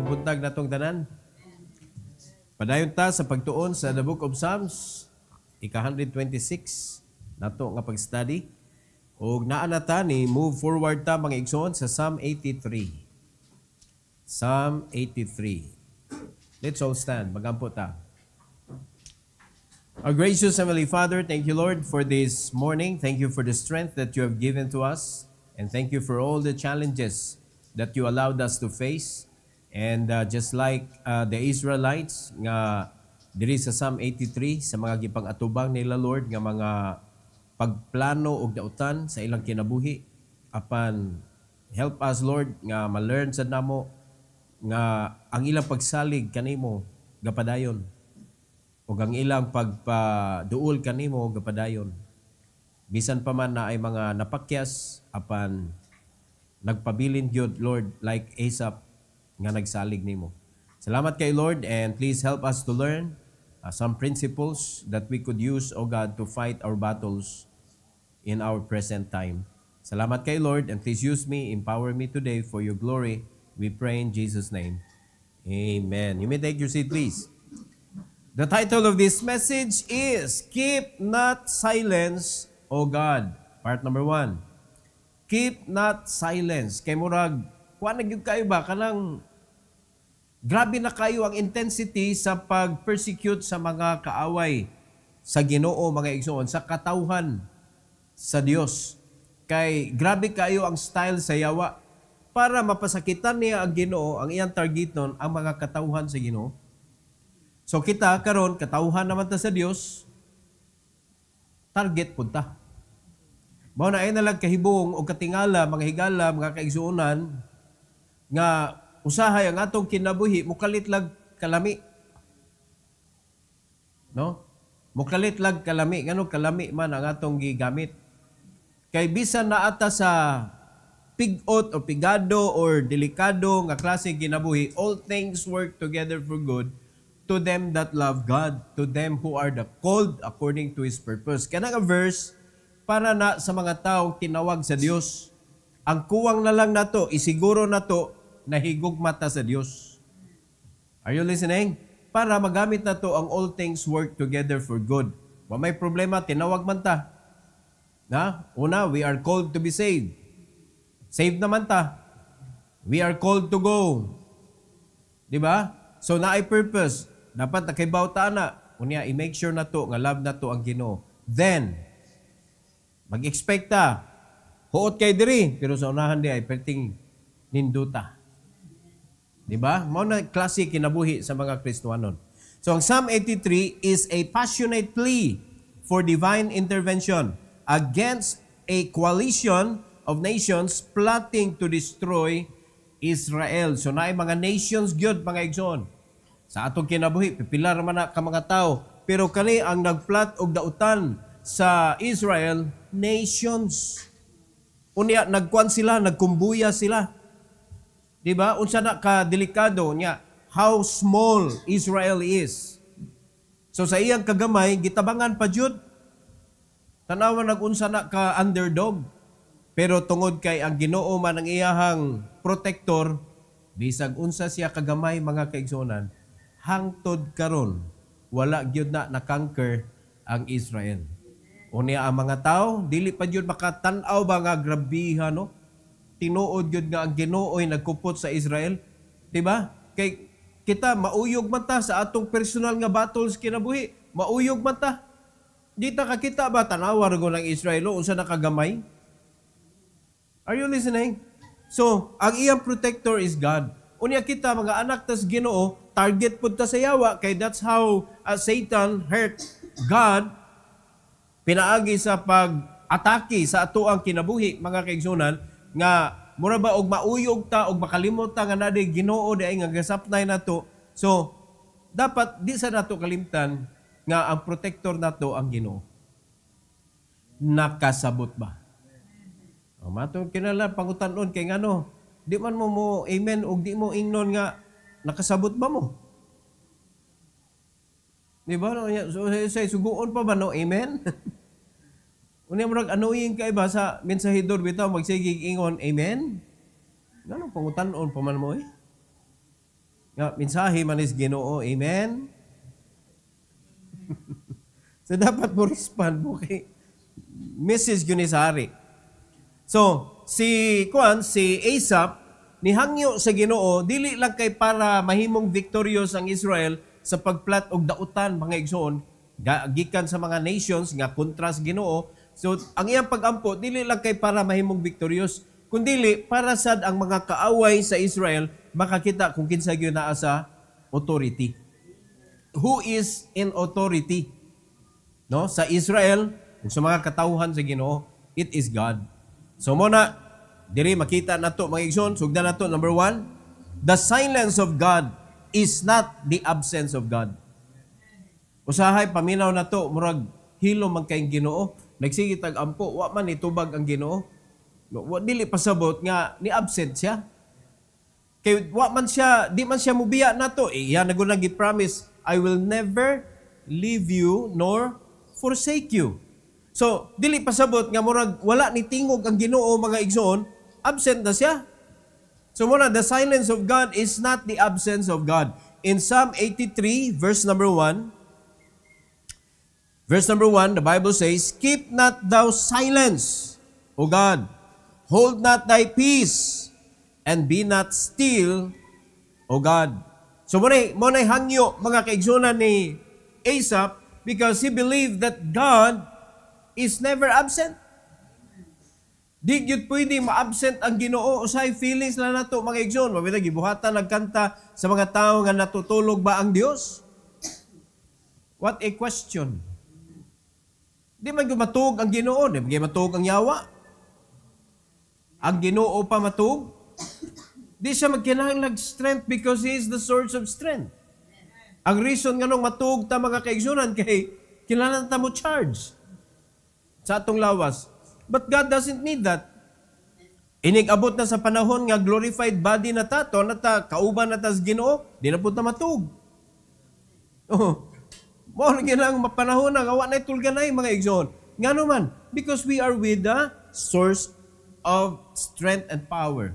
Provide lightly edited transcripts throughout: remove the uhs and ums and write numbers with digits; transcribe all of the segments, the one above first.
buntag natong tanan. Padayon ta sa pagtuon sa the book of Psalms, ika-126 nato nga pag-study. Og naa na ta ni move forward ta mga igsoon sa Psalm 83. Psalm 83. Let's all stand. Magampo ta. Our gracious Heavenly Father, thank you, Lord, for this morning. Thank you for the strength that you have given to us. And thank you for all the challenges that you allowed us to face. And just like the Israelites nga diri sa Psalm 83 sa mga gipang-atubang nila, Lord, nga mga pagplano og dautan sa ilang kinabuhi, apan help us, Lord, nga ma-learn sad namo nga ang ilang pagsalig kanimo gapadayon ug ang ilang pagpaduol kanimo gapadayon. Bisan pa man na ay mga napakyas apan nagpabilin gyud, Lord, like Asaph nga nagsalig nimo. Salamat kay Lord, and please help us to learn some principles that we could use, O God, to fight our battles in our present time. Salamat kay Lord, and please use me, empower me today for your glory. We pray in Jesus' name. Amen. You may take your seat, please. The title of this message is Keep Not Silence, O God. Part number 1. Keep not silence. Kay murag, kuha na gyud kayo ba kanang grabe na kayo ang intensity sa pag-persecute sa mga kaaway sa Ginoo, mga igsoon, sa katawhan sa Dios. Kay grabe kayo ang style sa yawa para mapasakitan niya ang Ginoo, ang iyang targeton, ang mga katawhan sa Ginoo. So kita karon katawhan naman ta sa Dios, target punta. Mao na ay nalang kahibong o katingala, mga higala, mga kaigsuonan, nga usahay ang atong kinabuhi, mukalit lag kalami. No? Mukalit lag kalami. Ngano kalami man ang atong gigamit. Kay bisan na ata sa pigot o pigado or delikado nga klase kinabuhi, all things work together for good to them that love God, to them who are the called according to His purpose. Kaya nga verse, para na sa mga taong tinawag sa Dios. Ang kuwang na lang nato, isiguro nato na higugma ta sa Dios. Are you listening? Para magamit nato ang all things work together for good. Wa may problema, tinawag man ta. Na? Una, we are called to be saved. Saved naman ta. We are called to go. Di ba? So na ay purpose. Dapat nakibaw ta na. Unya, i-make sure na to, nga love na to ang Ginoo. Then, mag-expect ta. Huot kay diri, pero sa unahan di ay perting ninduta. Di ba? Mao na klase kinabuhi sa mga Kristiyanon. So ang Psalm 83 is a passionate plea for divine intervention against a coalition of nations plotting to destroy Israel. So naay mga nations gyud, mga igsoon. Sa atong kinabuhi, pipilar man na ka mga tao, pero kani ang nagplot og dautan sa Israel, nations. Unya nagkuan sila, nagkumbuya sila. Di ba? Unsa na ka delikado niya how small Israel is. So sa iyang kagamay gitabangan pa jud. Tanawa nag-unsa na ka underdog. Pero tungod kay ang Ginoo man ang iyahang protector, bisag unsa siya kagamay, mga kaigsuonan, hangtod karon wala gyud na conquer ang Israel. Unya ang mga tao dili pa jud makatan-aw ba nga grabihan, no? Tinuod gyud nga ang Ginoo'y nagkupot sa Israel, di ba? Kay kita mauyog man ta sa atong personal nga battles kinabuhi, mauyog man ta. Di ta kakita ba tanawa ra ng Israel unsa nakagamay? Are you listening? So, ang iyang protector is God. Unya kita mga anak tas Ginoo, target pud ta sa yawa, kay that's how Satan hurt God. Pinaagi sa pag-atake sa ato ang kinabuhi, mga kaigsunan, nga mura ba og mauyog ta og makalimot ta nga nadi Ginoo di ay nga gasapnay nato. So dapat di sa nato kalimtan nga ang protector nato ang Ginoo. Nakasabot ba? O matong kinala pangutan-on kay ngano, di man mo amen og di mo ingnon nga nakasabot ba mo? Di ba? So say suguon pa ba no amen? Unya murag annoying kay ba sa mensahidor bitaw magsigig ingon amen? Ngano pangutan-on pa man mo eh? Nga mensahe man is Ginoo. Amen. So dapat mo respond mo kay message yun ni Sari. So, si Asaph, nihangyo sa Ginoo, dili lang kay para mahimong victorious ang Israel sa pagplat og dautan, mga igsoon, gikan sa mga nations nga kontra sa Ginoo. So, ang iyang pagampo, dili lang kay para mahimong victorious, kundili para sad ang mga kaaway sa Israel makakita kung kinsa gyud naa sa authority. Who is in authority? No, sa Israel, ug sa mga katawhan sa Ginoo, it is God. So muna diri makita nato mga igsoon, sugdan nato number 1, the silence of God is not the absence of God. Usahay paminaw nato murag hilom man kay Ginoo, nagsige tag ampo, wa man itubag ang Ginoo. Wa dili pasabot nga ni absent siya. Kay wa man siya, di man siya mubiya nato. Iya nagunang gi-promise, I will never leave you nor forsake you. So, dili pasabot nga murag wala ni tingog ang Ginoo mga igsoon, absent na siya. So muna, the silence of God is not the absence of God. In Psalm 83, verse number 1, the Bible says, keep not thou silence, O God, hold not thy peace, and be not still, O God. So muna hangyo mga kaigsunan ni Asaph, because he believed that God is never absent. Di gyud pwede ma-absent ang Ginoo. Usay feelings lang nato mga igsoon. Mabita gibuhatan nagkanta sa mga tao nga natutulog ba ang Dios? What a question. Di man gyud matug ang Ginoo, di man matug ang yawa. Ang Ginoo pa matug. Di siya magkinahanglan strength because He is the source of strength. Ang reason nga nung matug ta mga kaigsunan kay kinahanglan ta mo charge sa atong lawas. But God doesn't need that. Inig-abot na sa panahon nga glorified body na tato, na ta, kauban na ta sa Ginoo, di na po ta matug. Oh, mo na ginang mapanahon na, gawa na itulganay mga igsoon. Nga naman, because we are with the source of strength and power.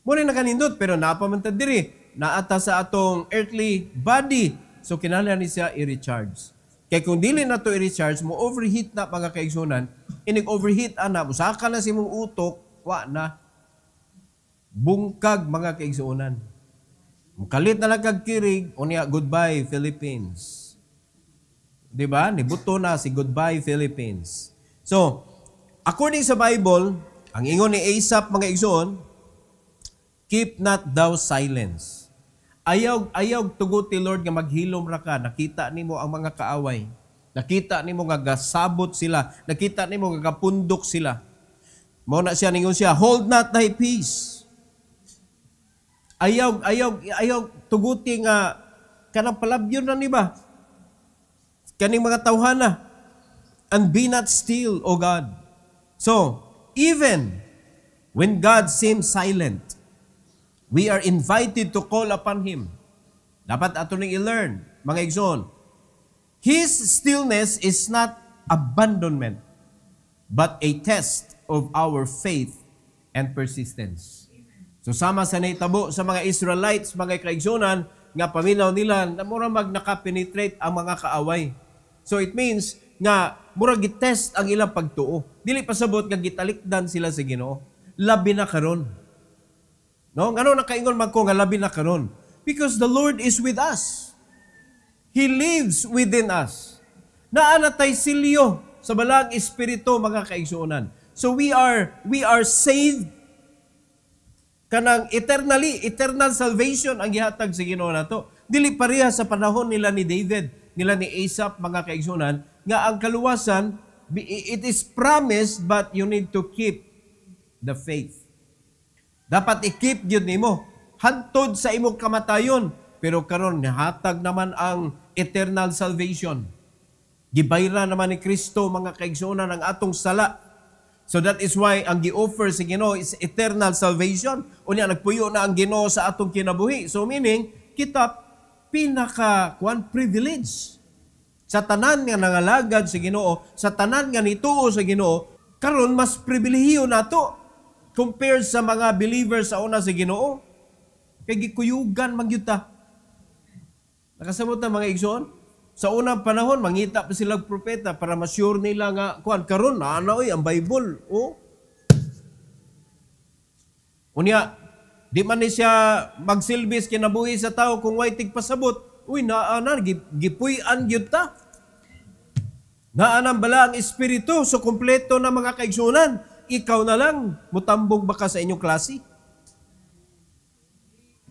Muna nakanindot, pero napamantad diri, naata sa atong earthly body. So kinahanglan ni siya i-recharge. Kaya kung dili na to i-recharge, mo overheat na mga kaigsunan, inig-overheat ana, usaka na si mong utok, wa na. Bungkag mga kaigsunan. Kalit na lang kagkirig, o niya, goodbye Philippines. Diba? Nibuto na si goodbye Philippines. So, according sa Bible, ang ingon ni Asaph mga igsoon, keep not thou silence. Ayaw tuguti Lord nga maghilom ra ka, nakita nimo ang mga kaaway. Nakita nimo nga gasabot sila, nakita nimo nga gapundok sila. Mao na siya ningon siya, hold not thy peace. Ayaw tuguti nga kanang palabyon na niba. Kaning mga tawhana. And be not still, O God. So, even when God seems silent, we are invited to call upon Him. Dapat ato ning i-learn, mga igsoon. His stillness is not abandonment, but a test of our faith and persistence. So sama sa naitabo sa mga Israelites, mga kaigsonan, nga paminaw nila na mura nakapenetrate ang mga kaaway. So it means nga mura gitest ang ilang pagtuo. Dili pasabot nga gitalikdan sila sa Ginoo. Labi na karon. No, ngano nakaingon man ko nga labi na karon? Because the Lord is with us. He lives within us. Naa na tay silyo sa balang espiritu mga kaigsuonan. So we are saved kanang eternal salvation ang gihatag sa Ginoo nato. Dili pareha sa panahon nila ni David, nila ni Asaph mga kaigsuonan nga ang kaluwasan it is promised but you need to keep the faith. Dapat i-keep yun nimo. Hantod sa imong kamatayon. Pero karon nihatag naman ang eternal salvation. Gibayra naman ni Kristo mga kaigsuonan ang atong sala. So that is why ang gi-offer sa Ginoo is eternal salvation. Unya nagpuyo na ang Ginoo sa atong kinabuhi. So meaning, kita privilege. Sa tanan nga nangalagad sa Ginoo, sa tanan nga nituo sa Ginoo, karon mas pribilehiyo nato compared sa mga believers sa una sa Ginoo. Kay gikuyugan man gyud ta. Nakasamot na mga igsoon? Sa unang panahon, mangita pa sila propeta para ma-sure nila nga, kuan karon na oy ang Bible. Oh. Unya, di man ni siya magsilbis kinabuhi sa tao kung way tigpasabot. Uy, naanan, gipuy-an gyud ta. Naanan bala ang espiritu, so kompleto na mga kaigsunan. Ikaw na lang, mutambog baka sa inyong klase.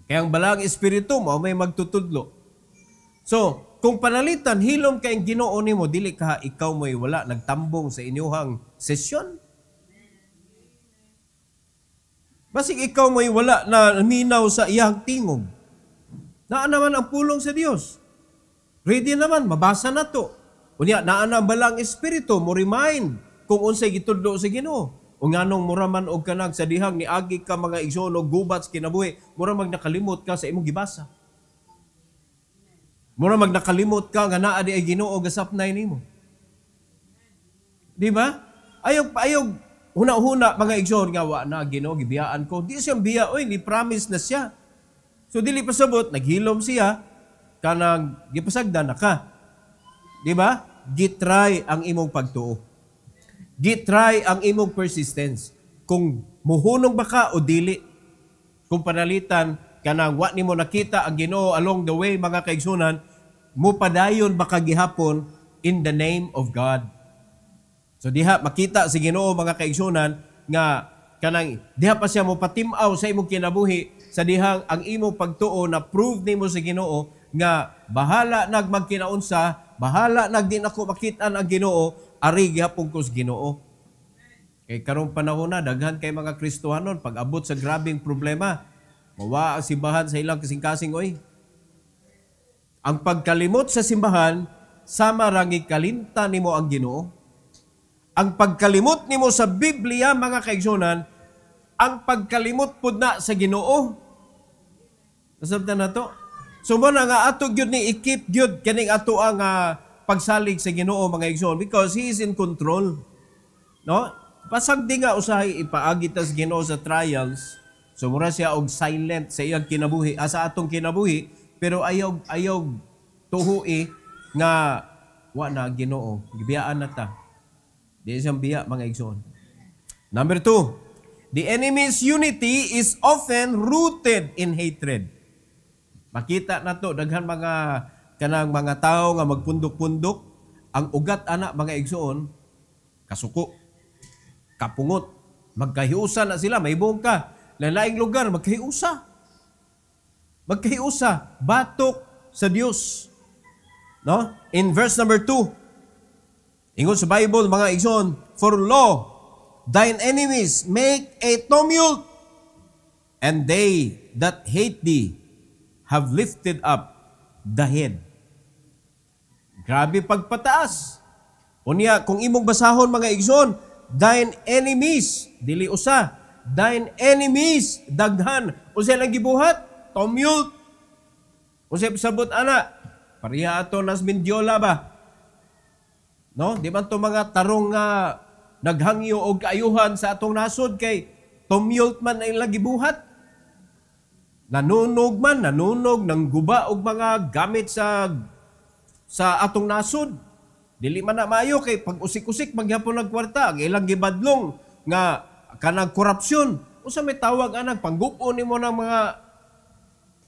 Kaya ang bala ang espiritu mo, may magtutudlo. So, kung panalitan, hilom kayong Ginoo nimo, dili ka ikaw mo'y wala nagtambong sa inyuhang sesyon. Basig ikaw mo'y wala na minaw sa iyang tingog. Naa naman ang pulong sa Dios. Ready naman, mabasa na to. Unya, naa na balang espiritu, mo remind kung unsay gitudlo sa Ginoo. O nganong muraman og kanag sa dihang ni agi ka mga igsoon og gubat sa kinabuhi, mura mag nakalimot ka sa imong gibasa. Mura mag nakalimot ka nga naa di ay Ginoo gasapnay nimo. Di ba? Ayog huna-huna mga igsoon nga wa na Ginoo gibiyaan ko. Di siya biya, oy ni promise na siya. So dili pasabot naghilom siya kanang gipasagdan na ka. Di ba? Gitry ang imong pagtuo. Gitry ang imong persistence. Kung muhunong ba ka o dili. Kung panalitan kanang wa nimo nakita ang Ginoo along the way mga kaigsunan, mupadayon baka gihapon in the name of God. So diha makita si Ginoo mga kaigsunan nga kanang diha pa siya mo patimaw sa imong kinabuhi sa dihang ang imong pagtuo na prove nimo sa Ginoo nga bahala nag magkinaunsa, bahala nag di nako makitaan ang Ginoo, ari gihapon ko sa Ginoo. Kay karong panahon na daghan kay mga Kristohanon pag abot sa grabing problema, mawa ang simbahan sa ilang kasing-kasing oy. Ang pagkalimot sa simbahan sama ra kalinta nimo ang Ginoo. Ang pagkalimot nimo sa Biblia mga kaigsunan, ang pagkalimot pud na sa Ginoo. Nasabtan na to. So mo na nga ato gyud ni ikip gyud kaning ato ang pagsalig sa Ginoo mga igsoon because He is in control. No? Pasag di nga usahay ipaagi ta sa Ginoo sa trials. So mura siya og silent sa iyang kinabuhi, sa atong kinabuhi, pero ayaw tuhui nga wa na Ginoo, gibiyaan na ta. Di siyang biya mga igsoon. Number 2, the enemy's unity is often rooted in hatred. Makita na to daghan mga kanang mga tao nga magpundok-pundok, ang ugat ana mga igsoon kasuko, kapungot, magkahiusa na sila, may buong ka, lalaing lugar magkahiusa. Magkahiusa, batok sa Dios. No? In verse number 2, ingon sa Bible mga igsoon, for lo, thine enemies make a tumult, and they that hate thee have lifted up the head. Grabe pagpataas. Unya, kung imong basahon mga igsoon, thine enemies, dili usa, thine enemies, daghan. Unsay lang gibuhat? Tumult. Unsay pasabot ana? Pareha ato nas Mindiola ba? No? Di man to mga tarong nga naghangyo og kaayuhan sa atong nasod kay tumult man ay lagi buhat. Nanunog ng guba og mga gamit sa atong nasod. Dili man na maayo kay pag usik-usik maghapon nagkwarta, ang ilang gibadlong nga kanang korupsyon. Usa may tawag anang panggupo nimo ng mga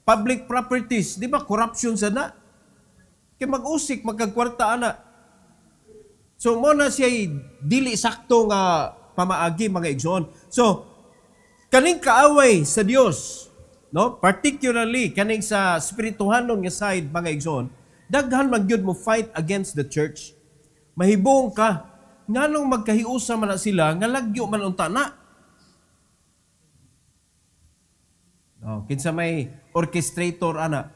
public properties, di ba corruption sana? Kay mag-usik magkagkwarta ana. So mo na siya dili sakto nga pamaagi mga igsoon. So kaning kaaway sa Dios, no? Particularly kaning sa spirituhanon nga side mga igsoon, daghan man gyud mo fight against the church. Mahibong ka nganong magkahiusa man na sila nga lagyo man unta na. No, kinsa may orchestrator ana.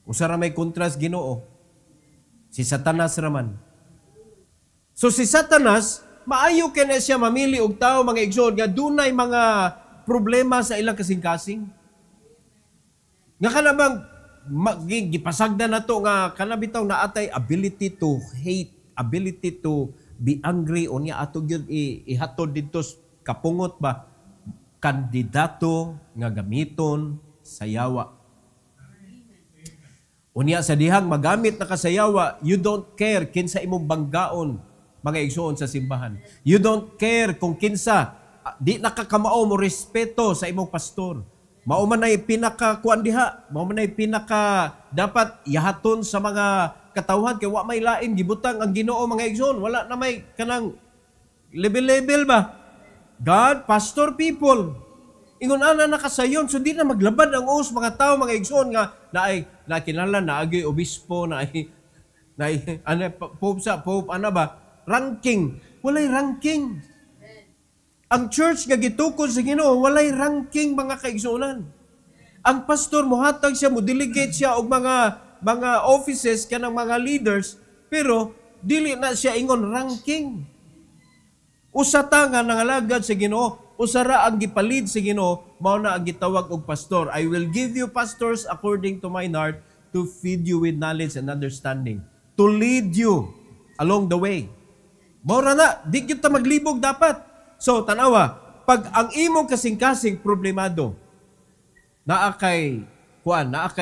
Usa ra may kontras Ginoo. Si Satanas raman. So si Satanas maayo kay na siya mamili og tao mga igsoon nga dunay mga problema sa ilang kasing-kasing. Nga kanabang gipasagdan na to nga kanabitaw na atay ability to hate, ability to be angry, o niya ato gyud ihatod dito kapungot ba. kandidato nga gamiton sa yawa. Unya sa dihang magamit na kasayawa, you don't care kinsa imong banggaon mga igsoon sa simbahan. You don't care kung kinsa di nakakamao mo respeto sa imong pastor. Mao man ay pinaka kuan diha, mao man ay pinaka dapat yahaton sa mga katawhan kay wa may lain gibutang ang Ginoo mga igsoon, wala na may kanang level ba? God, pastor, people. Ingon ana nakasayon so di na maglabad ang us mga tao mga igsoon nga naay nakinahanglan naagi obispo naay ano pope ano ba ranking, walay ranking. Ang church nga gitukod sa Ginoo walay ranking mga kaigsuonan. Ang pastor mohatag siya, mo delegate siya og mga offices kanang mga leaders, pero dili na siya ingon ranking. Usa ta nga nangalagad sa Ginoo, usara ang gipalid sa Ginoo, mao na ang gitawag og pastor. I will give you pastors according to mine heart to feed you with knowledge and understanding, to lead you along the way. Mao ra na, di gyud ta maglibog dapat. So, tanawa, pag ang imong kasing-kasing problemado, naakay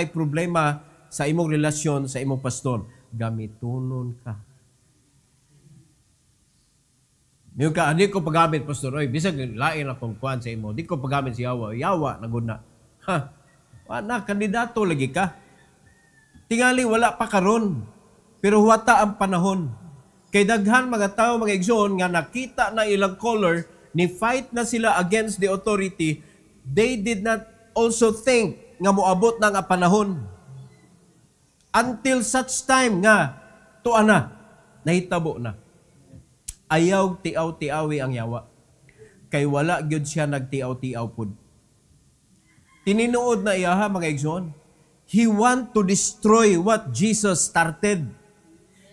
problema sa imong relasyon sa imong pastor, gamitunon ka. Yung ka, hindi ko paggamit, pastor, oy, bisag lain akong kuan sa imo, di ko paggamit si yawa, naguna. Ha, wala, kandidato lagi ka. Tingali, wala pa karon, pero huwata ang panahon. Kay daghan mga tao, mga igsoon, nga nakita na ilang color, ni fight na sila against the authority, they did not also think nga moabot na nga panahon. Until such time nga, tuan na, nahitabo na. Ayaw tiaw-tiawi ang yawa. Kay wala gyud siya nagtiaw-tiaw pud. Tininuod na iyaha mga igsoon, he want to destroy what Jesus started.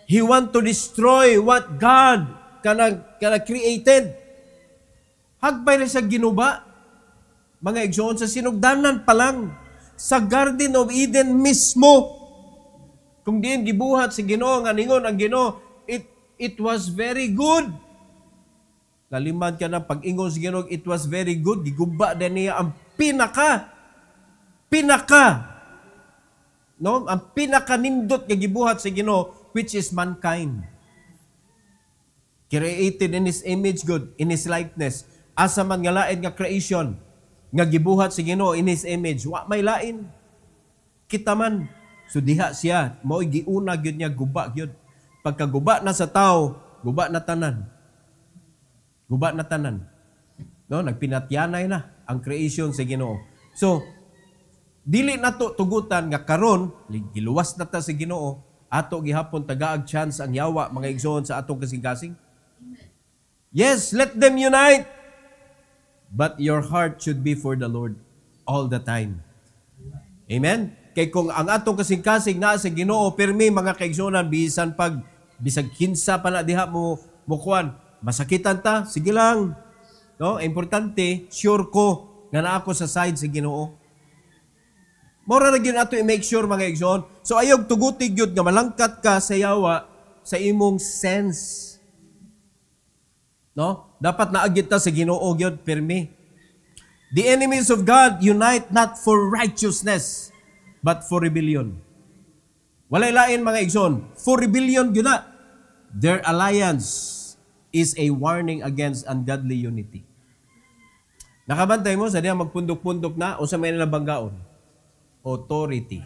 He want to destroy what God kana created. Hagbay na sa ginuba, mga igsoon, sa sinugdanan pa lang, sa Garden of Eden mismo. Kung diin gibuhat si Ginoo nga ningon ang Ginoo, it was very good. Lalimad ka na pag-ingon si Ginoo, it was very good. Giguba din niya ang pinaka, no? Ang pinaka-nindot nga gibuhat si Ginoo, which is mankind. Created in His image, good, in His likeness. Asa man nga lain nga creation, nga gibuhat si Ginoo in His image, wa may lain. Kita man. So diha siya, mao'y giuna gyud niya, guba gyud. Pagkaguba na sa tao, guba na tanan. Guba na tanan. No, nagpinatyanay na ang creation sa Ginoo. So, dili nato tugutan nga karon giluwas na ta sa Ginoo, ato gihapon tagaag chance ang yawa mga igsoon sa atong kasing-kasing. Yes, let them unite. But your heart should be for the Lord all the time. Amen? Kay kung ang atong kasing-kasing na sa Ginoo pirmi mga kaigsuonan, bisan pag bisag kinsa pa na diha mo kuan, masakitan ta, sige lang. No, importante sure ko nga naa ako sa side sa Ginoo. Mora na gyud ato i-make sure mga igsoon. So ayog tugutig gyud nga malangkat ka sa yawa sa imong sense. No? Dapat naagit ta sa Ginoo gyud pirmi. The enemies of God unite not for righteousness but for rebellion. Walay lain mga igsoon, for rebellion gyud na. Their alliance is a warning against ungodly unity. Nakabantay mo sa diha magpundok-pundok na o sa may nalabanggaon? Authority.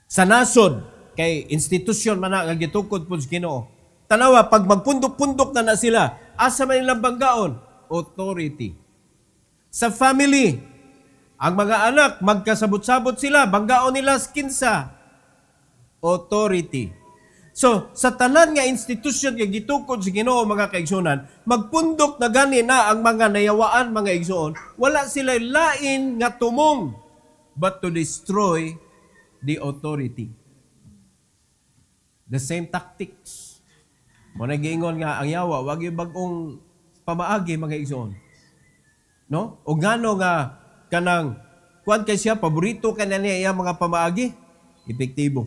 Sa nasod, kay institusyon man nga gitukod po sa Ginoo. Tanawa, pag magpundok-pundok na sila, asa man nilang banggaon? Authority. Sa family, ang mga anak, magkasabot-sabot sila, banggaon nila kinsa? Authority. So, sa tanan nga institusyon nga gitukod sa Ginoo mga kaigsuonan, magpundok na gani na ang mga nayawaan mga igsoon, wala sila lain nga tumong but to destroy the authority. The same tactics. Mo nagiingon nga ang yawa, wag yung bagong pamaagi mga igsoon. No? O ngano nga kanang kuan kay siya paborito kanya niya mga pamaagi, epektibo.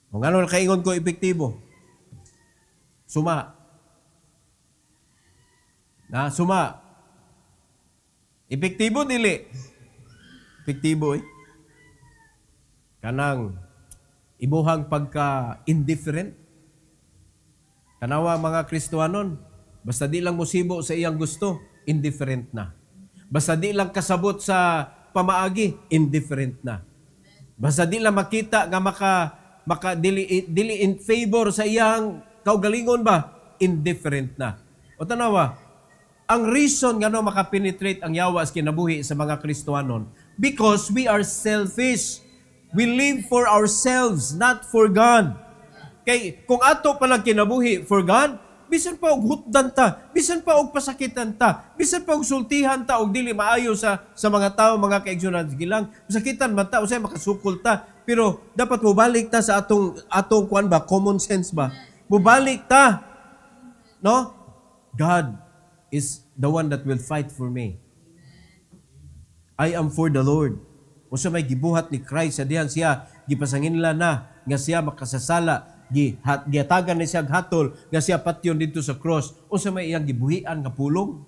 Kung ano nakaingon ko epektibo? Suma. Na suma. Epektibo dili. Epektibo eh. Kanang imuhang pagka-indifferent. Kanawa mga Kristiyanon, basta di lang musibo sa iyang gusto, indifferent na. Basta di lang kasabot sa pamaagi, indifferent na. Basta di lang makita nga dili in favor sa iyang kaugalingon ba, indifferent na. O tanawa, ang reason nga no makapenetrate ang yawa sa kinabuhi sa mga Kristiyanon, because we are selfish. We live for ourselves, not for God. Kay kung ato palang kinabuhi for God, bisan pa og hutdan ta, bisan pa og pasakitan ta, bisan pa og sultihan ta og dili maayo sa mga tao, mga kaigsunan gilang, pasakitan man ta usay makasukol ta, pero dapat mobalik ta sa atong kuan ba, common sense ba? Mobalik ta. No? God is the one that will fight for me. I am for the Lord. Usa may gibuhat ni Christ sa diyan siya gipasanginla na nga siya makasasala, gihatagan ni siya hatol nga siya patyon dito sa cross. Usa may iyang gibuhian nga pulong.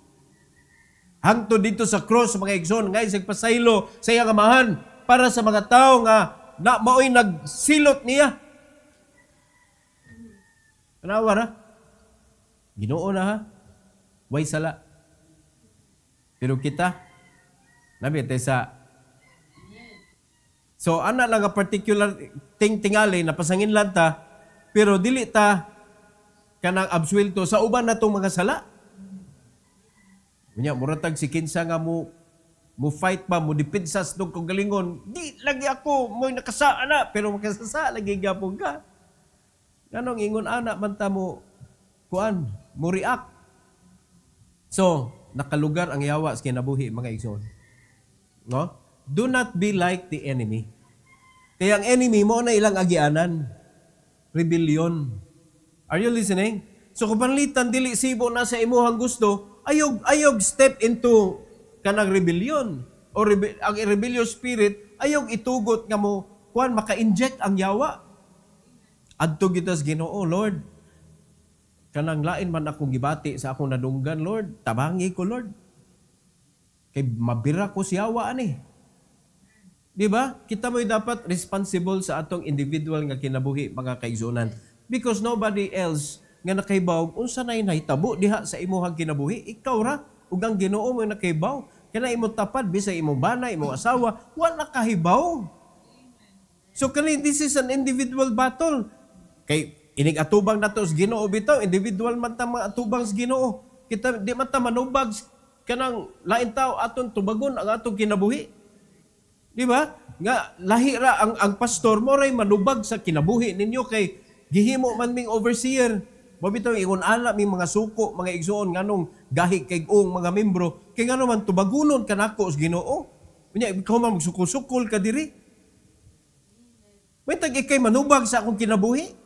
Hangtod dito sa cross mga igsoon nga isig pasaylo sa iyang amahan para sa mga tao nga na mao'y nagsilot niya. Kanawa na? Ginoo na ha? Way sala. Pero kita, nabi tayo sa so, ana lang nga particular tingali na pasangin lang ta, pero dili ta kanang absuelto sa uban natong mga sala. Unya, muratag si kinsa nga mo fight pa, mo dipinsa sa itong kagalingon, di lagi ako, mo'y nakasa, ana, pero makasasa, lagi gapong ka. Ganong ingon, ana, man ta mo, kuan, mo react. So, nakalugar ang yawa sa kinabuhi, mga igsoon. No? Do not be like the enemy. Kaya ang enemy mo na ilang agianan. Rebellion. Are you listening? So kung panlitan dili sibo na sa imuhang gusto, ayog step into kanang rebellion. O ang rebellious spirit, ayog itugot nga mo, kuan maka-inject ang yawa. Adto gitas Ginoo, Lord. Kanang lain man akong gibati sa akong nadunggan, Lord. Tabangi ko, Lord. Kay mabira ko si yawa ani. Di ba? Kita mo'y dapat responsible sa atong individual nga kinabuhi, mga kaigsunan. Because nobody else nga nakaibaw, unsa na nahitabo diha sa imuhang kinabuhi, ikaw ra, ug ang Ginoo mo nakaibaw. Kana imong tapad, bisa imong bana, imong asawa, wala kahibaw. So, this is an individual battle. Kay, inig atubang na to sa Ginoo bitaw, individual man ta mga atubang sa Ginoo. Kita, di man ta manubag, kanang lain tao aton tubagon ang atong kinabuhi. Di ba? Nga lahira ang pastor mo ray manubag sa kinabuhi ninyo kay gihimo man ming overseer. Mabitaw ingon ala mi mga suko, mga igsoon nganong gahi kay mga membro kay ngano man tubagunon kanako sa Ginoo. Unya ikaw man magsukol-sukol ka diri. May tag ikay manubag sa akong kinabuhi.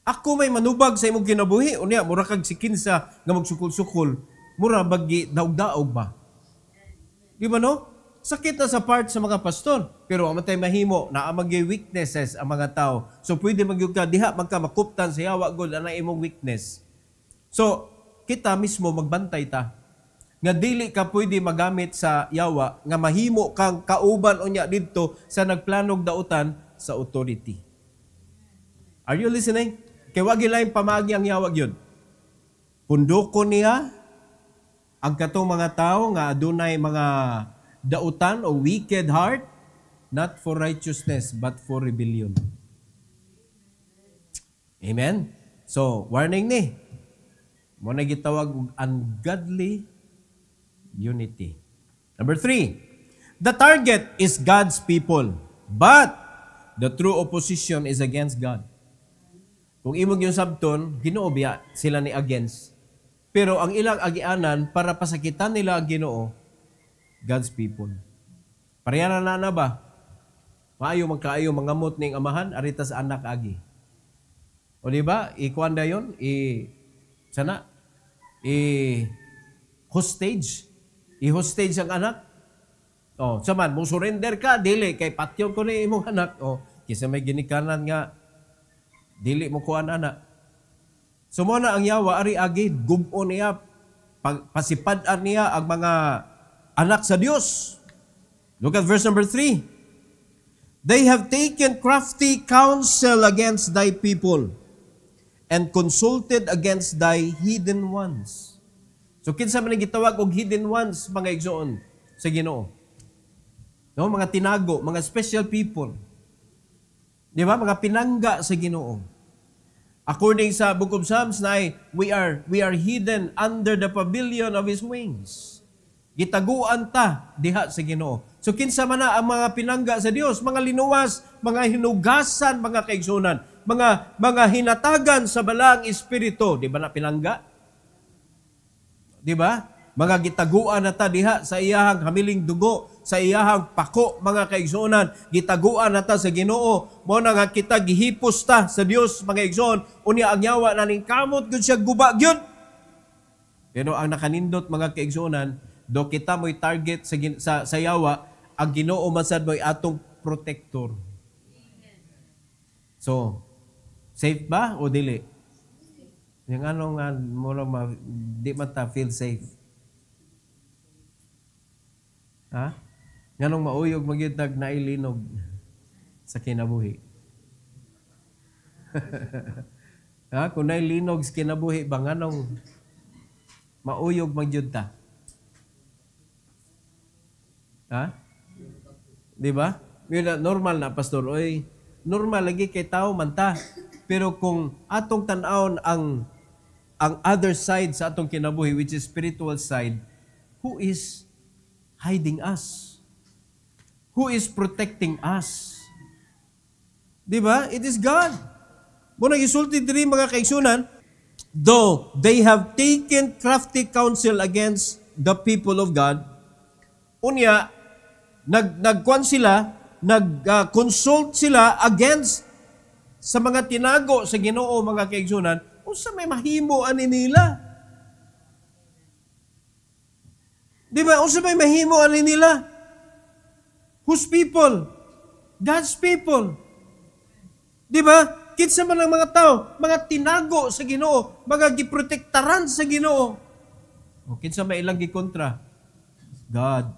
Ako may manubag sa imong kinabuhi. Unya mura kag sikinsa nga magsukol-sukol. Mura bagi daog-daog ba? Di ba no? Sakit na sa part sa mga pastor. Pero ang matay mahimo, naamagay weaknesses ang mga tao. So pwede magyug ka, diha magka makuptan sa yawa god ang imong weakness. So, kita mismo magbantay ta. Nga dili ka pwede magamit sa yawa, nga mahimo kang kauban unya didto sa nagplanog dautan sa authority. Are you listening? Kay wagi lain pamagi ang yawa gyud. Pundoko niya ang katong mga tao nga adunay mga dautan o wicked heart, not for righteousness, but for rebellion. Amen? So, warning ni. Muna gitawag ungodly unity. Number 3, the target is God's people, but the true opposition is against God. Kung imong yung sabton, Ginoo biya sila ni against. Pero ang ilang agianan para pasakitan nila ang Ginoo, God's people. Pareha na ba? Maayo magkaayo mangamot ning amahan arita sa anak agi. O di ba? Ikuanda yon, hostage. I-hostage ang anak. Oh, saman mo surrender ka dili kay patyon ko ni imong anak. Oh, kisa may ginikanan nga dili mo kuan anak. Sumuna ang yawa ari agi gub-on niya pasipadan niya ang mga anak sa Dios. Look at verse number 3. They have taken crafty counsel against thy people and consulted against thy hidden ones. So kinsa man gitawag og hidden ones, mga igsoon sa Ginoo. No, mga tinago, mga special people. Di ba? Mga pinangga sa Ginoo. According sa Book of Psalms na we are hidden under the pavilion of His wings. Gitaguan ta diha sa Ginoo. So kinsa man na ang mga pinangga sa Dios, mga linuwas, mga hinugasan, mga kaigsunan, mga hinatagan sa balaang espiritu, di ba na pinangga? Di ba? Mga gitaguan na ta diha sa iyahang hamiling dugo, sa iyahang pako, mga kaigsunan, gitaguan na ta sa Ginoo. Mo na nga kita gihipos ta sa Dios, mga igsoon, unya ang yawa na ning kamot gud siya guba gyud. Pero ang nakanindot, mga kaigsunan, do kita mo'y target sa yawa, ang Ginoo man sad mo'y atong protector. So, safe ba o dili? Yung ano nga, di man ta feel safe. Ha? Nganong mauyog magyutag na ilinog sa kinabuhi. Ha? Kung nailinog sa kinabuhi, ba nganong mauyog magyud ta? Ha? Di ba? Normal na, pastor. Oy, normal lagi kay tao man ta. Pero kung atong tan-awon ang other side sa atong kinabuhi, which is spiritual side, who is hiding us? Who is protecting us? Di ba? It is God. Muna gisulti diri, mga kaigsunan, though they have taken crafty counsel against the people of God, unya, nagkuan sila, nag-consult sila against sa mga tinago sa Ginoo, mga kaigsunan, unsa may mahimo ani nila? Di ba? Unsa may mahimo ani nila? Whose people? God's people. Di ba? Kinsa man ang mga tao, mga tinago sa Ginoo, mga giprotektaran sa Ginoo. O kinsa may ilang gikontra? God.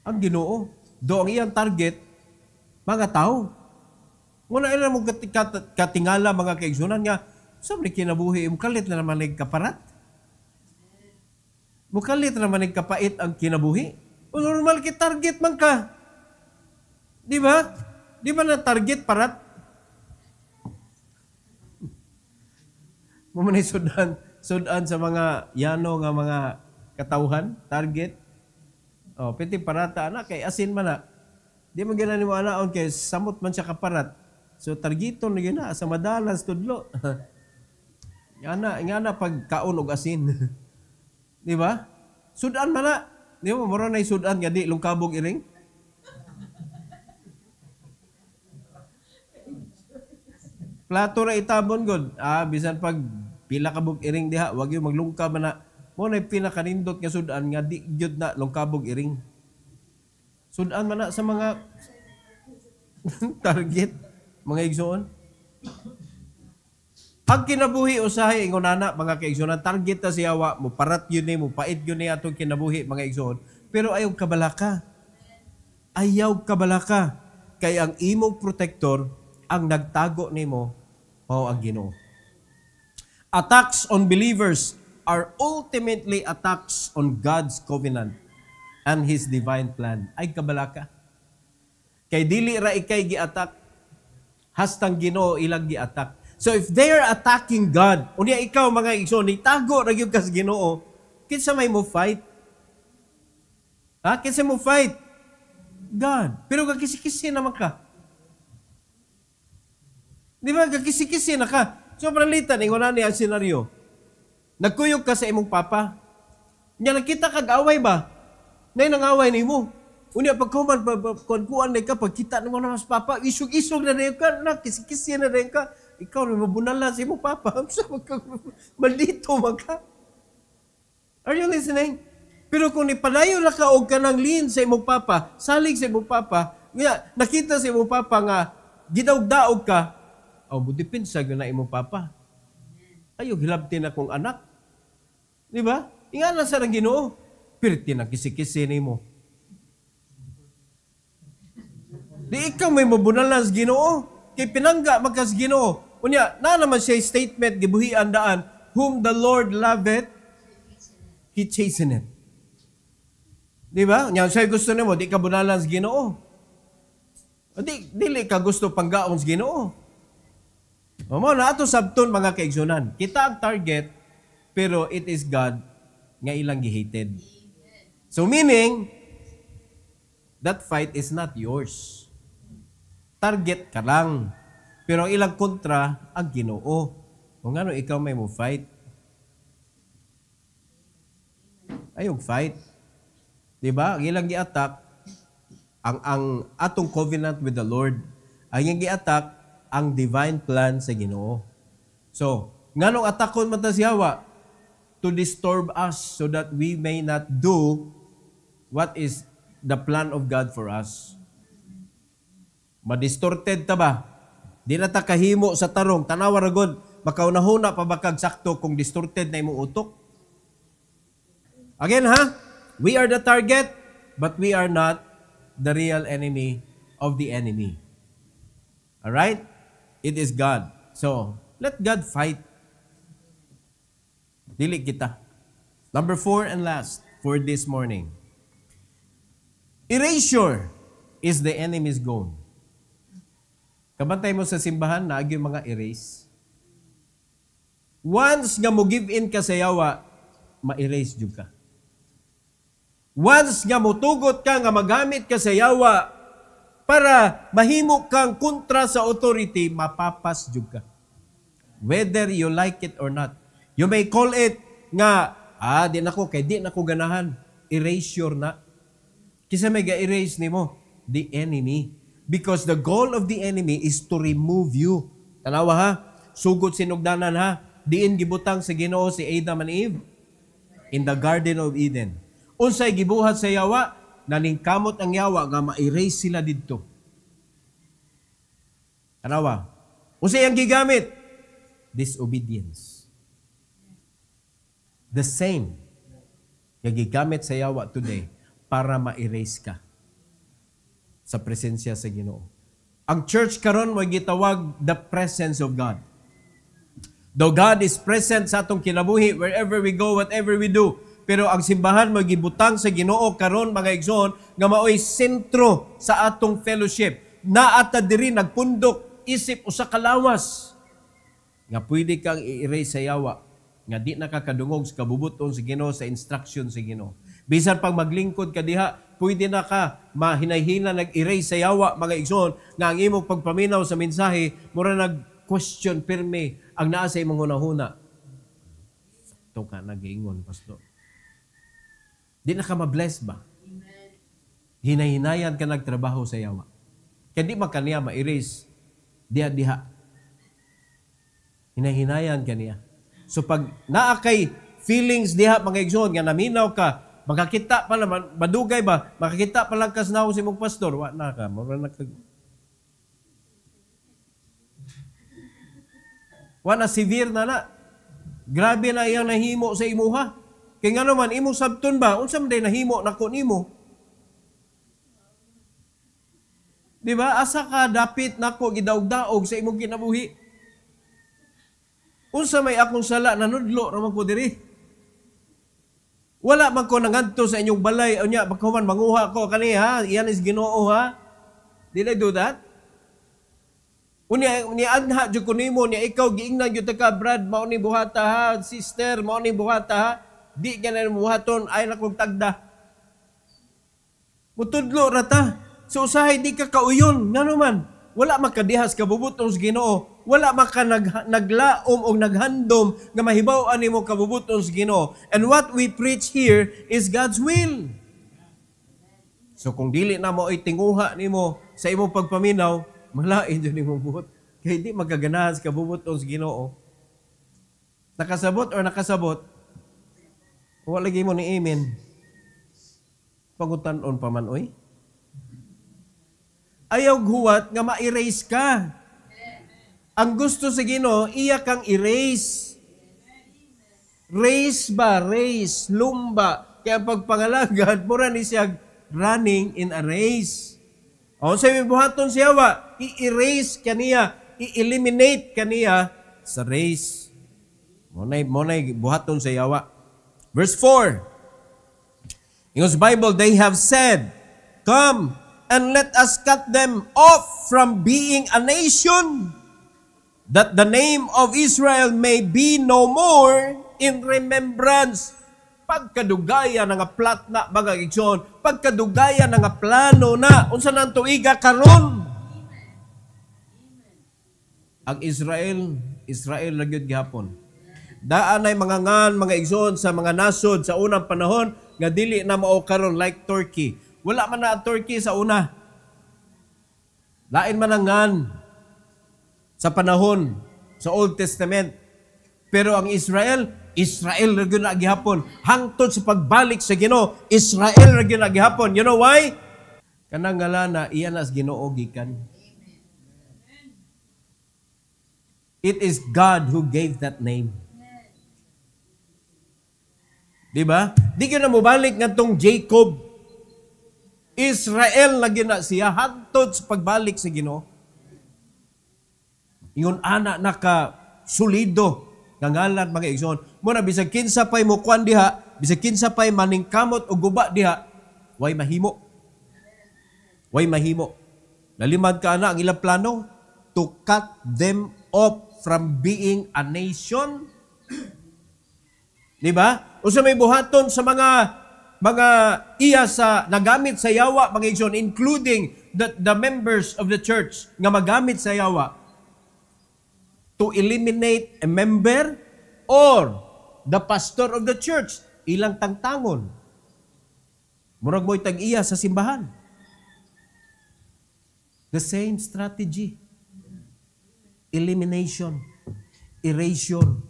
Ang Ginoo. Do ang iyang target, mga tao. Muna ilan mo katingala, mga kaigsunan nga, sabi kinabuhi, mukalit na naman nagkaparat. Mukalit na naman nagkapait ang kinabuhi. O normal target man ka. Di ba? Di ba na target parat? Mamanay sudan sa mga yano nga mga katauhan, target. O, piti parata, anak, kay asin man na. Di man gina ni mo anaon, kay samot man siya kaparat. So, targeton na gina, sa madalas, tudlo. Nga na pag kaon og asin. Di ba? Sudan man na. Di mo, moro na sudan nga di, lungkabog iring. Plato na itabon, God. Bisan pag pila kabog iring diha, wag yung maglungkab na. Mo na pinakanindot nga sudan nga di gyud na lungkabog iring. Sudan man na sa mga target, mga igsoon. Ang kinabuhi usahay ingon ana, mga kaigsoon, target ta siyawa mo parat yun ni mo pait yun ni atong kinabuhi, mga igsoon. Pero ayaw kabalaka. Ayaw kabalaka. Kay ang imong protector ang nagtago nimo mao ang Ginoo. Attacks on believers are ultimately attacks on God's covenant and His divine plan. Ay kabalaka. Kay dili ra ikay gi-attack, hastang Ginoo ilang gi-attack. So if they are attacking God, unya ikaw, mga igsoon, itago ra gyud ka sa Ginoo, kinsa may mo fight? Ha? Kinsa mo fight? God. Pero gakisi-kisi naman ka. Di ba? Gakisi-kisi na ka. So, pralitan, ingon na niya ang senaryo. Nagkuyog ka sa imong papa. Nya nakita kag away ba? Nay nang away nimo. Unya pagkuman kuan ka pagkita nimo na mas papa, isog-isog na rin ka, na kisi-kisi na rin ka. Ikaw rin mabunalan sa imong papa. Maldito man ka. Are you listening? Pero kung ipadayo na ka og kanang lin sa imong papa, salig sa imong papa, nakita sa imong papa nga gidaog-daog ka, budipin sa na imong papa. Ayaw hilabtin akong anak. Di ba? Ingana sa ng Ginoo. Pirti na kisi-kisi nimo. Di ikaw may mabunalan sa Ginoo. Kay pinangga magkas Ginoo. Unya, na naman siya statement, gibuhian daan, whom the Lord loveth, He chasteneth. Di ba? Unya, siya gusto nimo, di ka bunalan sa Ginoo. Dili ka gusto panggaon sa Ginoo. Mo na ato sabton mga kaigsunan. Kita ang target, pero it is God nga ilang gihated. So meaning, that fight is not yours. Target ka lang. Pero ang ilang kontra, ang Ginoo. Kung ano ikaw may mo fight. Ayong fight. Diba? Ang ilang gi-attack, ang atong covenant with the Lord. Ang ilang gi-attack, ang divine plan sa Ginoo. So, nganong atakon man ta si Hawa? To disturb us so that we may not do what is the plan of God for us. Madistorted ta ba? Di na ta kahimo sa tarong. Tanawa ra gud, makaunahuna pa bakag sakto kung distorted na imong utok. Again ha, we are the target, but we are not the real enemy of the enemy. Alright? It is God. So, let God fight. Dili kita. Number 4 and last for this morning. Erasure is the enemy's goal. Kabantay mo sa simbahan, naagi yung mga erase. Once nga mo give in ka sa yawa, ma-erase jud ka. Once nga mo tugot ka nga magamit ka sa yawa para mahimo kang kontra sa authority, mapapas jud ka. Whether you like it or not. You may call it nga, di na ko, kay di na ko ganahan. Erasure na. Kisa may ga-erase ni mo, the enemy. Because the goal of the enemy is to remove you. Tanawa ha, sugod sinugdanan ha, diin gibutang sa Ginoo si Adam and Eve in the Garden of Eden. Unsay gibuhat sa yawa, naningkamot ang yawa nga ma-erase sila didto. Tanawa, unsay ang gigamit? Disobedience. The same nga gigamit sa yawa today para ma-erase ka sa presensya sa Ginoo. Ang church karon mo gitawag the presence of God. Though God is present sa atong kinabuhi wherever we go, whatever we do, pero ang simbahan mo gibutang sa Ginoo karon mga igsoon nga maoy sentro sa atong fellowship. Naata diri nagpundok isip usa ka lawas nga pwede kang i-erase sa yawa nga di nakakadungog sa kabubuton sa Ginoo, sa instruction sa Ginoo. Bisan pag maglingkod ka diha, pwede na ka mahinay-hina nag-erase sa yawa mga igsoon nga ang imong pagpaminaw sa mensahe mura nag-question pirme ang naa sa imong hunahuna. Sakto ka nag-ingon, pastor. Di na ka ma-bless ba? Hinay-hinayan ka nagtrabaho sa yawa. Kaya di makaniya ma-erase diha-diha. Hinay-hinayan ka niya. So pag naa kay feelings diha mga igsoon nga naminaw ka, makakita pa naman, madugay ba? Makakita pa lang kasnaw si mong pastor, wa na ka. Wa na severe na. Grabe na iyang nahimo sa imuha. Kaya nga naman, imong sabton ba? Unsa man day nahimo nako nimo? Di ba? Asa ka dapit nako gidaog-daog sa imong kinabuhi. Unsa may akong sala nanudlo ra man ko diri. Wala man ko nangadto sa inyong balay unya bakaman manguha ko kani ha. Iyan is Ginoo ha. Did I do that? Unya ni anha jud ko nimo niya ikaw giingnan jud ka Brad mao ni buhata ha, sister mao ni buhata ha. Di ganan buhaton ay nakong tagda. Mutudlo ra ta. So usahay di ka kauyon ngano man. Wala makadihas kabubuton sa Ginoo. Wala maka naglaom o naghandom nga mahibaw-an nimo kabubuton sa Ginoo. And what we preach here is God's will. So kung dili na mo ay tinguha nimo sa imong pagpaminaw, malain dyan imong buhot. Kaya di magaganahan sa kabubuton sa Ginoo. Nakasabot or nakasabot? Wala lagi mo ni amen. Pangutan-on pa man, oy. Ayaw huwat nga ma-erase ka. Ang gusto sa Ginoo, iya kang erase. Race ba? Race. Lumba. Kaya pagpangalagad, mura ni siya running in a race. O sa buhaton siya wa, i-erase kaniya, i-eliminate kaniya sa race. Monay buhaton sa yawa. Verse 4. In God's Bible, they have said, "Come and let us cut them off from being a nation, that the name of Israel may be no more in remembrance." Pagkadugaya na nga plat na baga igsoon, pagkadugaya na nga plano na unsa nang tuiga karon. Ang Israel na gyud gihapon. Daan ay mga ngan, mga igsoon sa mga nasod sa unang panahon nga dili na mao karon like Turkey. Wala man na ang Turkey sa una. Lain man ang ngan sa panahon sa Old Testament. Pero ang Israel na gyud na gihapon. Hangtod sa pagbalik sa Ginoo, Israel na gyud na gihapon. You know why? Kanang ngalan na iyan as Ginoo gikan. It is God who gave that name. Diba? Di ka na mubalik nga tong Jacob. Israel na gyud na siya hangtod sa pagbalik sa Ginoo. Ingon ana naka solido nangalan mga igsoon. Muna bisag kinsa pay mo kwan diha, bisag kinsa pay maningkamot o guba diha, way mahimo. Way mahimo. Nalimad ka na ang ilang plano to cut them off from being a nation. Di ba? O sa may buhaton sa mga iya sa nagamit sa yawa mga igsoon, including the members of the church nga magamit sa yawa to eliminate a member or the pastor of the church. Ilang tangtangon. Murag mo'y tag-iya sa simbahan. The same strategy. Elimination. Erasure.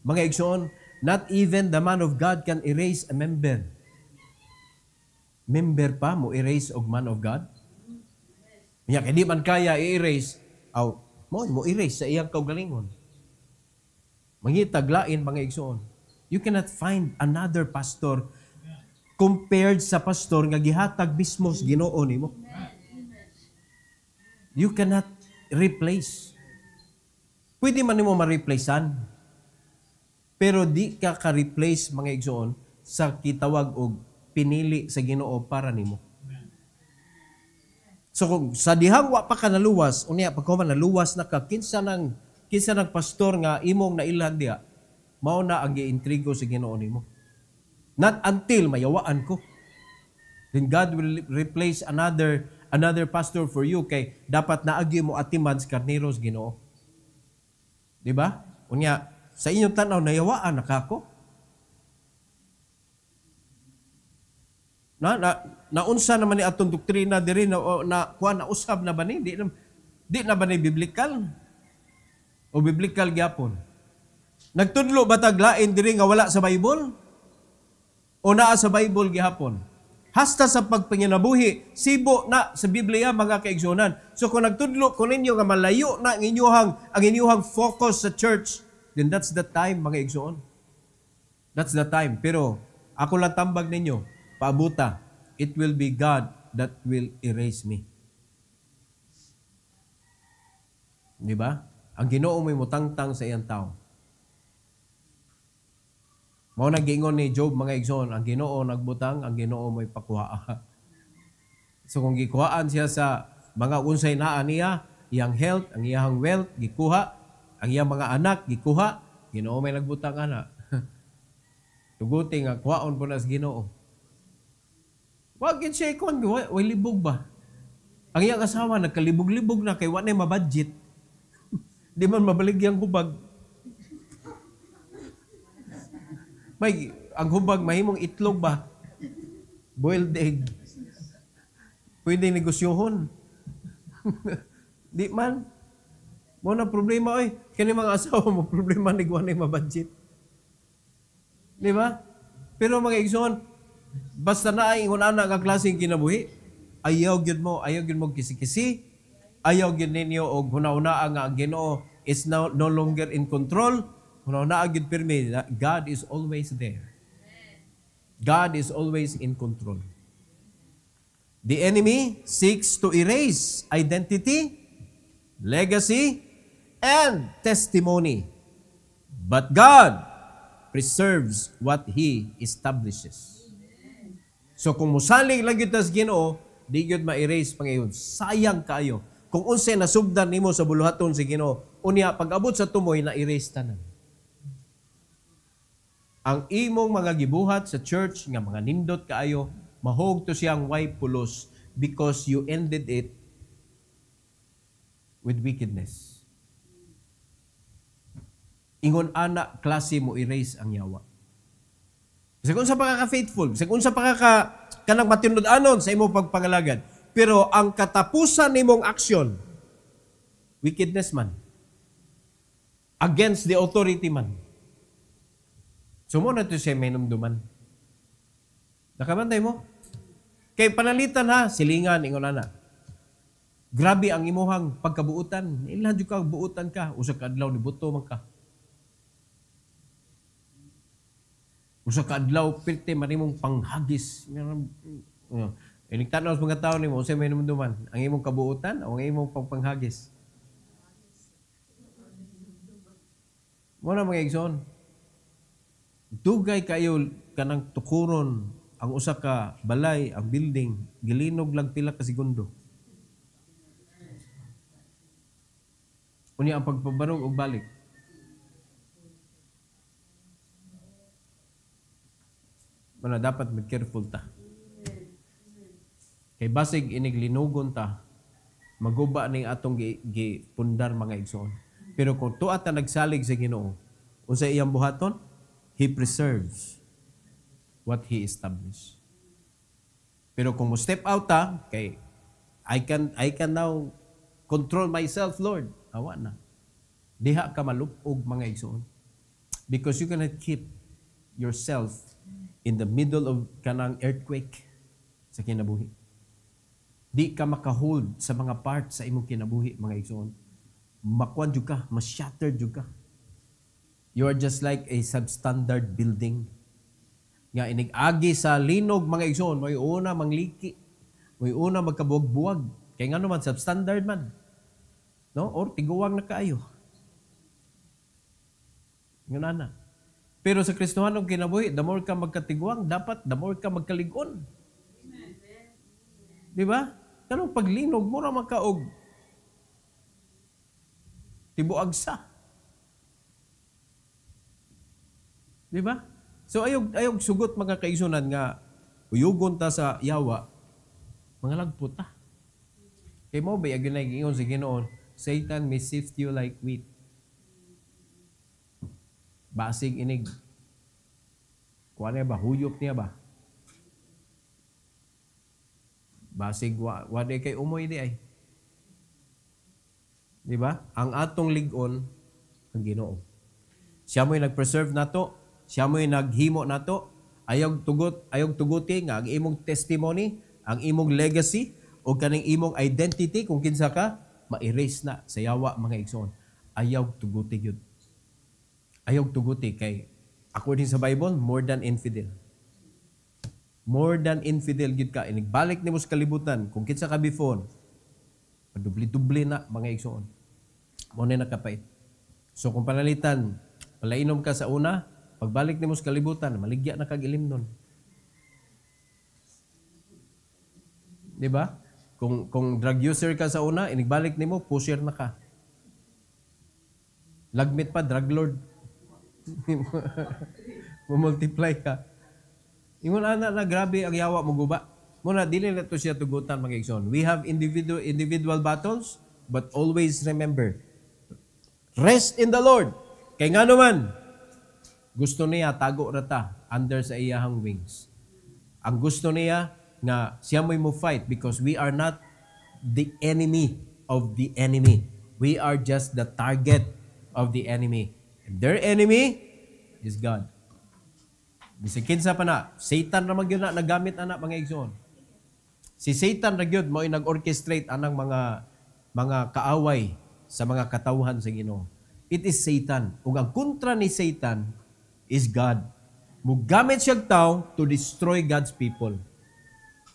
Mga igsoon, not even the man of God can erase a member. Member pa mo erase og man of God? Kaya di man kaya i-erase, mo erase sa iyang kaugalingon. Mangitaglain mga igsoon. You cannot find another pastor compared sa pastor nga gihatag mismo sa Ginoo nimo. You cannot replace. Pwede man nimo ma-replacean. Pero di ka ka-replace mga igsoon sa kitawag og pinili sa Ginoo para nimo. So kung sa dihang wa pa ka naluwas, unya pag ka naluwas na ka, kinsa ng pastor nga imong nailhan diha, mao na ang giintrigo sa Ginoo nimo. Not until mayawaan ko. Then God will replace another pastor for you kay dapat naagi mo atiman sa karnero sa Ginoo. Di ba? Unya sa inyong tanaw nayawaan na kako. Naunsa naman ni atong doktrina diri na kuan na usab na ba ni di na ba ni biblical o biblical gyapon. Nagtudlo ba taglain diri nga wala sa Bible o naa sa Bible gihapon? Hasta sa pagpanginabuhi sibo na sa Biblia mga kaigsonan. So kung nagtudlo ko ninyo nga malayo na ang inyong focus sa church, then that's the time mga igsoon. That's the time. Pero ako lang tambag ninyo, paabuta, it will be God that will erase me. Di ba? Ang Ginoo may mutangtang sa iyang tao. Mao nag-ingon ni Job mga igsoon, ang Ginoo nagbutang, ang Ginoo may pakuha. So kung gikuhaan siya sa mga unsay naa niya, iyang health, ang iyang wealth, gikuha, ang iyang mga anak, gikuha, Ginoo may nagbutang ana. Tuguti nga, kuhaon po na sa Ginoo. Wag yun siya ikon, way libog ba? Ang iyang asawa, nagkalibog-libog na kay wanay mabudget. Di man mabaligyan hubag. Ang hubag, mahimong itlog ba? Boiled egg. Pwede negosyohon. Di man. Mo na problema, oy. Kani mga asawa mo, problema ni wanay mabudget. Di ba? Pero mga igsoon, basta na ay ingon ana nga klaseng kinabuhi, ayaw gyud mo kisi-kisi, ayaw gyud ninyo og huna-huna nga ang Ginoo is no longer in control. Kung naagid pirmi, God is always there. God is always in control. The enemy seeks to erase identity, legacy, and testimony. But God preserves what He establishes. So kung musalig lang yun tas Ginoo, di yun ma-erase pangayon. Sayang kayo. Kung unsay nasugdan nimo sa buluhaton si Ginoo, unya pag-abot sa tumoy na erase tanan. Ang imong mga gibuhat sa church nga mga nindot kaayo, mahog to siyang way pulos because you ended it with wickedness. Ingon ana klase mo erase ang yawa. Sa kung sa pagkaka-faithful, sa kung sa kanang matinud-anon sa imong pagpangalagad, pero ang katapusan nimong aksyon, wickedness man. Against the authority man. Sumo na ito siya may numduman. Nakabantay mo? Kay panalitan ha, silingan, ingon na. Grabe ang imuhang pagkabuutan. Ilan yung kabuutan ka, usa ka adlaw ni buto man ka. Usa ka adlaw, pirte marimong panghagis. Iniktanaw sa mga tao ni mo, usa may numduman. Ang imong kabuutan o ang imong panghagis? Muna mga igsoon. Dugay kayo kanang tukuron ang usa ka balay, ang building, gilinog lang pila ka segundo. Unya ang pagpabarog og balik. Mana dapat mag-careful ta. Kay basig iniglinugon ta, maguba ning atong gipundar mga igsoon. Pero kung tuwa ta nagsalig sa Ginoo, unsa iyang buhaton? He preserves what He established. Pero kung mo step out ta, kay I can now control myself, Lord. Awa na. Diha ka malupog mga igsoon. Because you cannot keep yourself in the middle of kanang earthquake sa kinabuhi. Di ka makahold sa mga parts sa imong kinabuhi mga igsoon. Makwan jud ka, ma-shatter jud ka. You are just like a substandard building. Nga inig-agi sa linog mga igsoon, may una mangliki, may una magkabuwag-buwag. Kaya nga naman, substandard man. No? Or tiguwang na kaayo. Yun na. Pero sa Kristohanong kinabuhi, the more ka magkatigwang, dapat the more ka magkaligon. Di ba? Kanong paglinog, mura makaog. Tibuagsa. Di ba? So ayog sugot mga kaigsunan nga uyugon ta sa yawa, mga lagpot ta. Kay mo ba yung ginag-ingon sa Ginoo, Satan may sift you like wheat. Basig inig. Kuha niya ba? Huyop niya ba? Basig wade kay umoy di ay. Di ba? Ang atong ligon ang Ginoo. Siya mo'y nag-preserve nato. Siya mo'y naghimo nato, ayog tuguti nga ang imong testimony, ang imong legacy, o kaning imong identity, kung kinsa ka, ma-erase na sa yawa mga igsoon. Ayaw tuguti yun. Ayaw tuguti kay, according sa Bible, more than infidel. More than infidel yun ka. Inigbalik ni mo sa kalibutan, kung kinsa ka before, madubli-dubli na mga igsoon. Mo na nakapait. So kung panalitan, palainom ka sa una, pagbalik nimo sa kalibutan, maligya na kag ilimnon. Di ba? Kung drug user ka sa una, inigbalik nimo, pusher na ka. Lagmit pa, drug lord. Multiply ka. Ingon ana na grabe ang yawa mo guba. Muna dili na to siya tugutan mga igsoon. We have individual battles, but always remember, rest in the Lord. Kay nga naman, gusto niya tago rata under sa iyahang wings. Ang gusto niya nga siya mo'y mo fight because we are not the enemy of the enemy. We are just the target of the enemy. And their enemy is God. Bisig kinsa pa na, Satan ra magyud na nagamit ana mga igsoon. Si Satan ra gyud mo'y nag-orchestrate anang mga kaaway sa mga katawhan sa Ginoo. It is Satan. Ug ang kontra ni Satan is God. Mugamit siya tao to destroy God's people.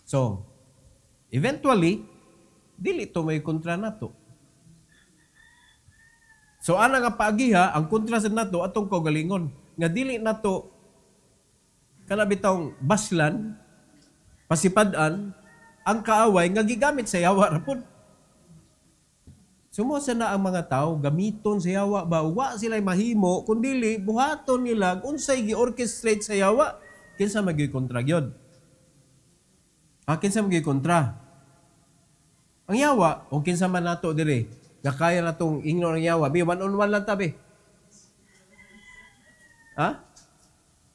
So, eventually, dili to may kontra nato. So, ana nga paagiha, ang kontra sa nato, atong kaugalingon. Nga dili nato, kanabitang baslan, pasipadan, ang kaaway nga gigamit sa yawa rapod. Sumusa na ang mga tao, gamiton sa yawa ba? Wa sila mahimo, kundili, buhaton nila, unsay gi-orchestrate sa yawa, kinsa magi-kontra gyud. Kinsa magi-kontra. Ang yawa, o kinsa man nato dire, nga kaya na itong ingnon ng yawa, one-on-one lang tabi.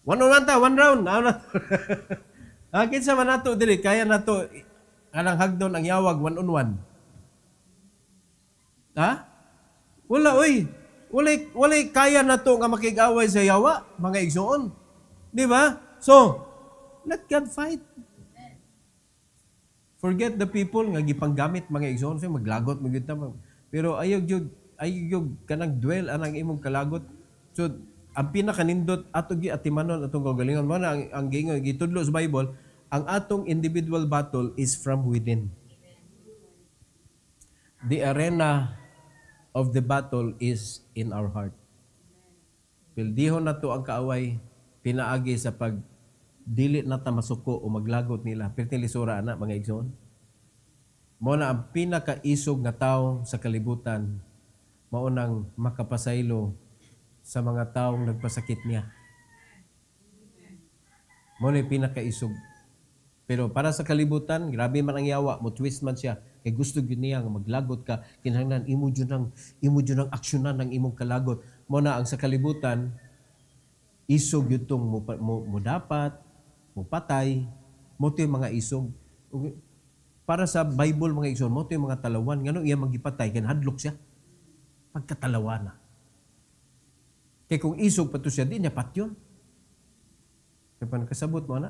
One-on-one ta, one round. Kinsa man nato dire, kaya na to, anang hagdon ang yawag, one-on-one. Wala, oy. Wala kaya na to nga makig-away sa yawa, mga igsoon. Di ba? So, let God fight. Forget the people nga gipanggamit mga igsoon. So, maglagot, magita. Pero ayog kanang dwell anang imong kalagot. So, ang pinakanindot ato gi atimanon atong kaugalingon mo na ang gingon gitudlo sa Bible, ang atong individual battle is from within. The arena of the battle is in our heart. Pildihon na to ang kaaway, pinaagi sa pag dili na ta masuko o maglagot nila. Pertilisura na mga igsoon. Mao na ang pinakaisog nga tawo sa kalibutan, mao nang makapasaylo sa mga taong nagpasakit niya. Mao na pinakaisog. Pero para sa kalibutan, grabe man ang yawa, mo twist man siya. Kay gusto gyud niya nga maglagot ka, kinahanglan imo jud nang aksyonan ng imong kalagot. Mo na ang sa kalibutan, isog gyud tong mo dapat, mo patay, mo to yung mga isog. Para sa Bible mga igsoon, mo to yung mga talawan, ngano iya magipatay ken hadlok siya. Pagkatalawan na. Kay kung isog pa to siya, di niya patyon. Kaya pa nakasabot mo na.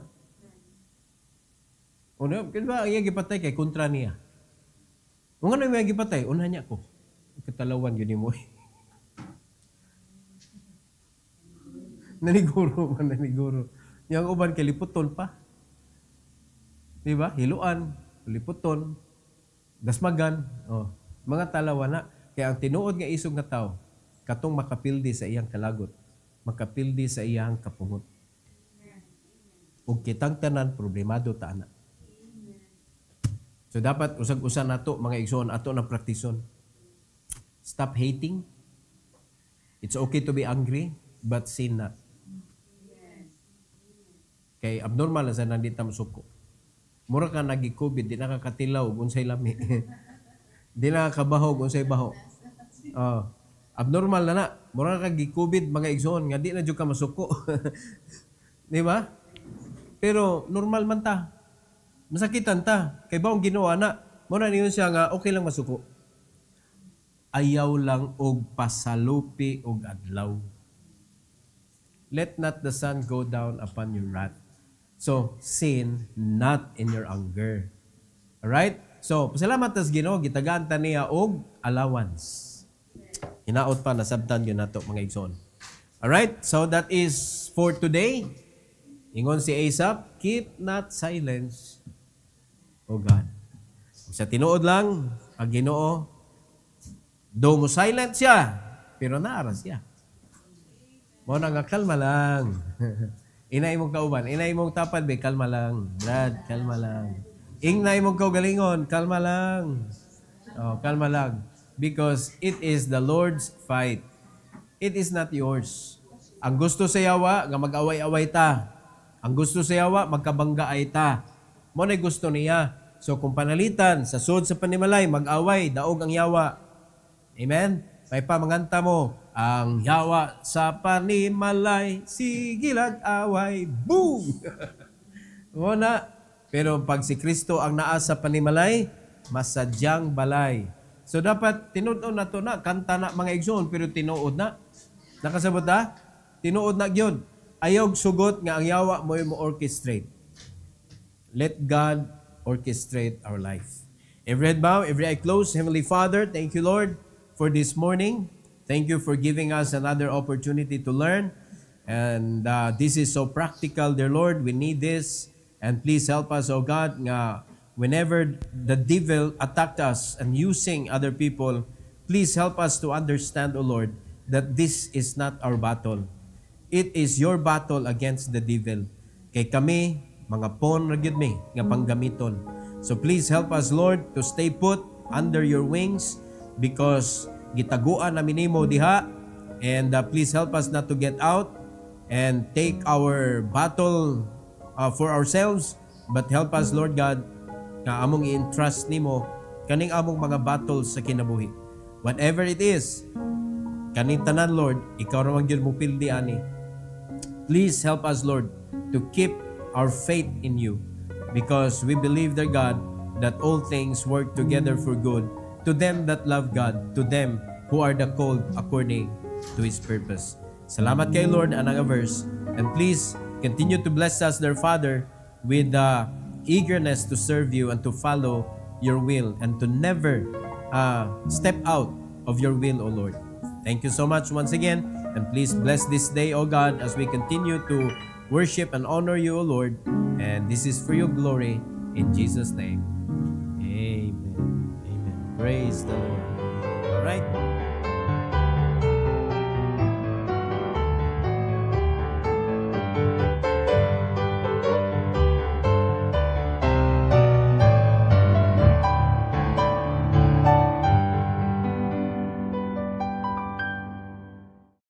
Una, kaya ba ang iya gipatay kay kontra niya? Kung ano yung gipatay, una niya ko. Katalawan yun mo. Naniguro man, naniguro. Yung uban kay liputon pa. Diba? Hiluan, liputon, dasmagan. Mga talawan na. Kaya ang tinuod nga isog nga tao, katong makapildi sa iyang kalagot, makapildi sa iyang kapungot. Ug kitang tanan, problemado ta ana. So dapat usag-usan nato mga igsoon ato na praktison. Stop hating. It's okay to be angry, but sin not. Kay abnormal na sa nandita masuko. Mura ka nagi-COVID, di nakakatilaw unsay lami. Di nakakabahog unsay baho. Abnormal na. Mura ka gi-COVID mga igsoon nga di na jud ka masuko. Di ba? Pero normal man ta. Masakitan ta. Kay baong ginawa na. Muna niyon siya nga, okay lang masuko. Ayaw lang og pasalupi og adlaw. Let not the sun go down upon your wrath. So, sin not in your anger. Alright? So, pasalamat tas Ginoo, gitagaan ta niya og allowance. Hinaot pa, nasabtan yun nato mga igsoon. Alright? So, that is for today. Ingon si Asaph, keep not silence, O God. Sa tinuod lang, ang Ginoo, do mo silent siya, pero naara siya. Mo na nga, kalma lang. Inay mong kauban, inay mong tapad, be, kalma lang. Brad, kalma lang. Ingnay mong kaugalingon, kalma lang. Kalma lang. Because it is the Lord's fight. It is not yours. Ang gusto sa yawa, nga mag-away-away ta. Ang gusto sa yawa, magkabangga ay ta. Mo na gusto niya. So kung panalitan, sa sud sa panimalay, mag-away, daog ang yawa. Amen? May pamanganta mo, ang yawa sa panimalay, sigilag away, boom! O na. Pero pag si Kristo ang naa sa panimalay, masadyang balay. So dapat, tinuod na to na, kanta na mga igsoon, pero tinuod na. Nakasabot na? Tinuod na yun. Ayog sugot nga ang yawa mo yung orchestrate. Let God orchestrate our life. Every head bow, every eye closed. Heavenly Father, thank you, Lord, for this morning. Thank you for giving us another opportunity to learn. And this is so practical, dear Lord. We need this. And please help us, oh God, nga whenever the devil attacked us and using other people, please help us to understand, oh Lord, that this is not our battle. It is your battle against the devil. Kay kami, mga pawn ra gyud mi nga panggamiton. So please help us, Lord, to stay put under your wings because gitaguan namin nimo diha, and please help us not to get out and take our battle for ourselves, but help us, Lord God, nga among i-entrust nimo kaning among mga battles sa kinabuhi. Whatever it is, kaning tanan, Lord, ikaw ra man gyud mo pildi ani. Please help us, Lord, to keep our faith in you because we believe, dear God, that all things work together for good to them that love God, to them who are the called according to His purpose. Salamat kay Lord, anang verse. And please continue to bless us, dear Father, with the eagerness to serve you and to follow your will and to never step out of your will, O Lord. Thank you so much once again. And please bless this day, O God, as we continue to worship and honor you, O Lord. And this is for your glory. In Jesus' name. Amen. Amen. Praise the Lord. All right.